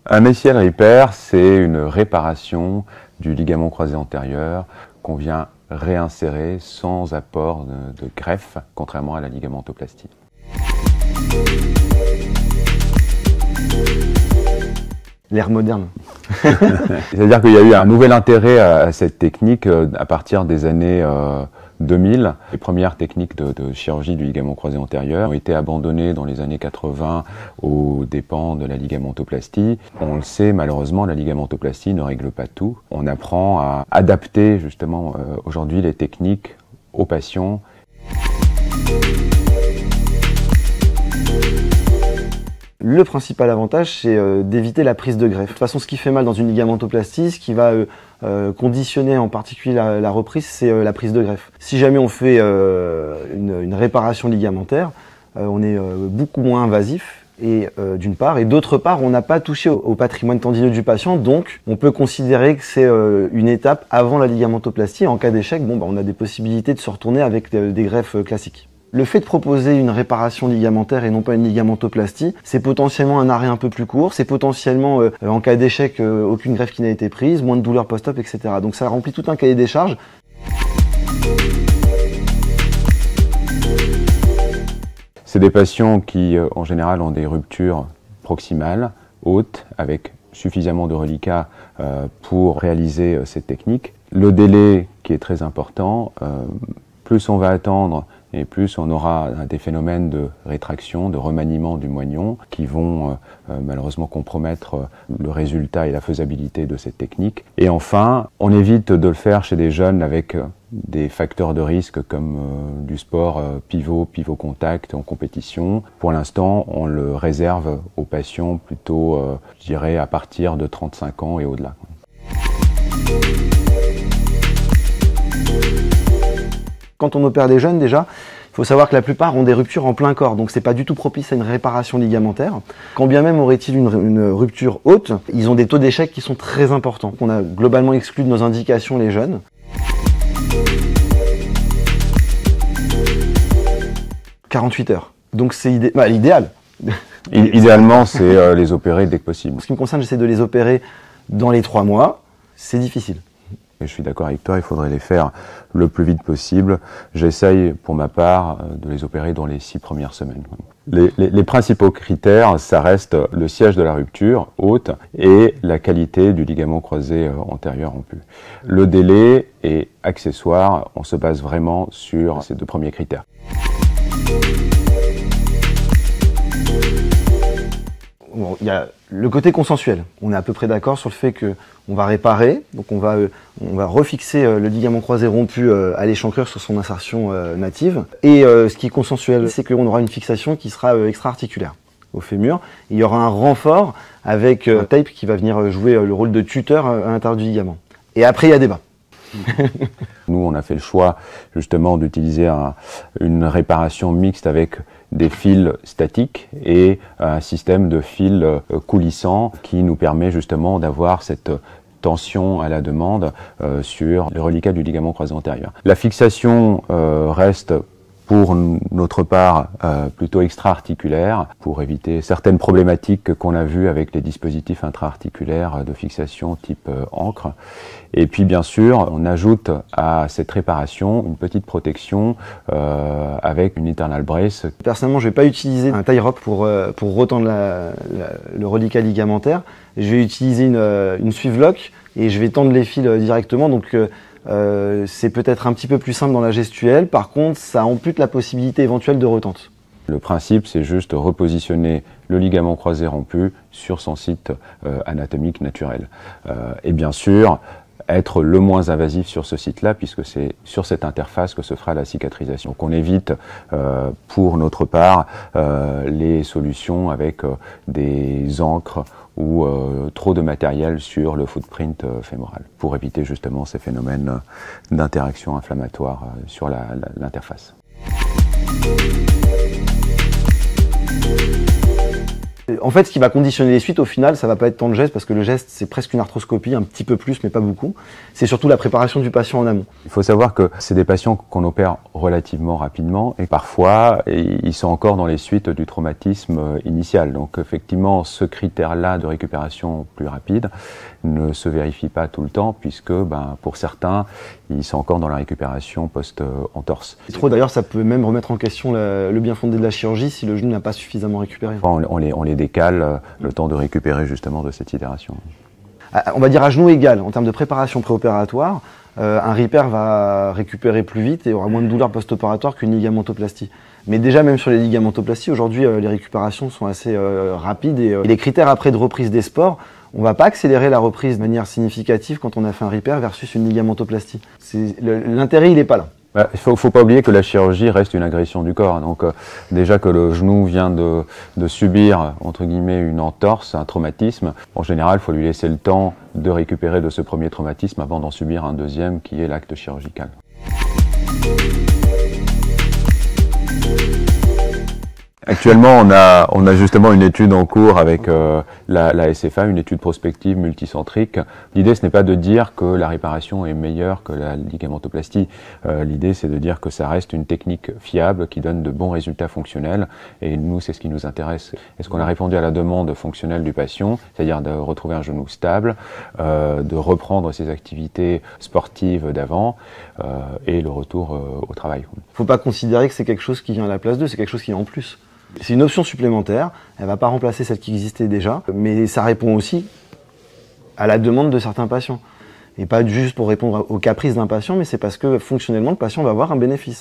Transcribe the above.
Un mesial repair, c'est une réparation du ligament croisé antérieur qu'on vient réinsérer sans apport de greffe, contrairement à la ligamentoplastie. L'ère moderne. C'est-à-dire qu'il y a eu un nouvel intérêt à cette technique à partir des années 2000. Les premières techniques de chirurgie du ligament croisé antérieur ont été abandonnées dans les années 80 aux dépens de la ligamentoplastie. On le sait, malheureusement, la ligamentoplastie ne règle pas tout. On apprend à adapter justement aujourd'hui les techniques aux patients. Le principal avantage, c'est d'éviter la prise de greffe. De toute façon, ce qui fait mal dans une ligamentoplastie, ce qui va conditionner en particulier la reprise, c'est la prise de greffe. Si jamais on fait une réparation ligamentaire, on est beaucoup moins invasif, et d'une part, et d'autre part, on n'a pas touché au patrimoine tendineux du patient, donc on peut considérer que c'est une étape avant la ligamentoplastie. En cas d'échec, on a des possibilités de se retourner avec des greffes classiques. Le fait de proposer une réparation ligamentaire et non pas une ligamentoplastie, c'est potentiellement un arrêt un peu plus court, c'est potentiellement, en cas d'échec, aucune greffe qui n'a été prise, moins de douleur post-op, etc. Donc ça remplit tout un cahier des charges. C'est des patients qui, en général, ont des ruptures proximales, hautes, avec suffisamment de reliquats pour réaliser cette technique. Le délai qui est très important, plus on va attendre et plus on aura des phénomènes de rétraction, de remaniement du moignon qui vont malheureusement compromettre le résultat et la faisabilité de cette technique. Et enfin, on évite de le faire chez des jeunes avec des facteurs de risque comme du sport pivot contact en compétition. Pour l'instant, on le réserve aux patients plutôt, je dirais, à partir de 35 ans et au-delà. Quand on opère des jeunes, déjà, il faut savoir que la plupart ont des ruptures en plein corps, donc c'est pas du tout propice à une réparation ligamentaire. Quand bien même aurait-il une rupture haute, ils ont des taux d'échec qui sont très importants. On a globalement exclu de nos indications les jeunes. « 48 heures ». Donc c'est l'idéal. Idéalement, c'est les opérer dès que possible. En ce qui me concerne, j'essaie de les opérer dans les 3 mois. C'est difficile. Et je suis d'accord avec toi, il faudrait les faire le plus vite possible. J'essaye, pour ma part, de les opérer dans les 6 premières semaines. Les principaux critères, ça reste le siège de la rupture haute et la qualité du ligament croisé antérieur rompu. Le délai est accessoire, on se base vraiment sur ces 2 premiers critères. Bon, il y a le côté consensuel. On est à peu près d'accord sur le fait qu'on va réparer, donc on va refixer le ligament croisé rompu à l'échancrure sur son insertion native. Et ce qui est consensuel, c'est qu'on aura une fixation qui sera extra-articulaire au fémur. Il y aura un renfort avec un tape qui va venir jouer le rôle de tuteur à l'intérieur du ligament. Et après, il y a débat. Nous, on a fait le choix justement d'utiliser une réparation mixte avec des fils statiques et un système de fils coulissants qui nous permet justement d'avoir cette tension à la demande sur les reliquats du ligament croisé antérieur. La fixation reste pour notre part plutôt extra-articulaire pour éviter certaines problématiques qu'on a vues avec les dispositifs intra-articulaires de fixation type ancre. Et puis bien sûr, on ajoute à cette réparation une petite protection avec une internal brace. Personnellement, je ne vais pas utiliser un tie rope pour retendre le reliquat ligamentaire. Je vais utiliser une suive lock et je vais tendre les fils directement. Donc c'est peut-être un petit peu plus simple dans la gestuelle, par contre ça ampute la possibilité éventuelle de retente. Le principe, c'est juste repositionner le ligament croisé rompu sur son site anatomique naturel. Et bien sûr, être le moins invasif sur ce site-là, puisque c'est sur cette interface que se fera la cicatrisation. Donc on évite, pour notre part, les solutions avec des encres ou trop de matériel sur le footprint fémoral, pour éviter justement ces phénomènes d'interaction inflammatoire sur l'interface. En fait, ce qui va conditionner les suites, au final, ça va pas être tant le geste, parce que le geste, c'est presque une arthroscopie, un petit peu plus, mais pas beaucoup. C'est surtout la préparation du patient en amont. Il faut savoir que c'est des patients qu'on opère relativement rapidement, et parfois, ils sont encore dans les suites du traumatisme initial. Donc effectivement, ce critère-là de récupération plus rapide ne se vérifie pas tout le temps, puisque pour certains, ils sont encore dans la récupération post-entorse. D'ailleurs, ça peut même remettre en question le bien fondé de la chirurgie si le genou n'a pas suffisamment récupéré. On les décale le temps de récupérer justement de cette itération. On va dire à genou égal, en termes de préparation préopératoire, un repair va récupérer plus vite et aura moins de douleur post-opératoire qu'une ligamentoplastie. Mais déjà, même sur les ligamentoplasties, aujourd'hui, les récupérations sont assez rapides et les critères après de reprise des sports, on ne va pas accélérer la reprise de manière significative quand on a fait un repair versus une ligamentoplastie. L'intérêt, il n'est pas là. Il faut pas oublier que la chirurgie reste une agression du corps. Donc déjà que le genou vient de subir, entre guillemets, une entorse, un traumatisme, en général, il faut lui laisser le temps de récupérer de ce premier traumatisme avant d'en subir un deuxième qui est l'acte chirurgical. Actuellement, on a justement une étude en cours avec la SFA, une étude prospective multicentrique. L'idée, ce n'est pas de dire que la réparation est meilleure que la ligamentoplastie. L'idée, c'est de dire que ça reste une technique fiable qui donne de bons résultats fonctionnels. Et nous, c'est ce qui nous intéresse. Est-ce qu'on a répondu à la demande fonctionnelle du patient, c'est-à-dire de retrouver un genou stable, de reprendre ses activités sportives d'avant et le retour au travail. Il ne faut pas considérer que c'est quelque chose qui vient à la place d'eux, c'est quelque chose qui vient en plus. C'est une option supplémentaire, elle ne va pas remplacer celle qui existait déjà, mais ça répond aussi à la demande de certains patients. Et pas juste pour répondre aux caprices d'un patient, mais c'est parce que fonctionnellement, le patient va avoir un bénéfice.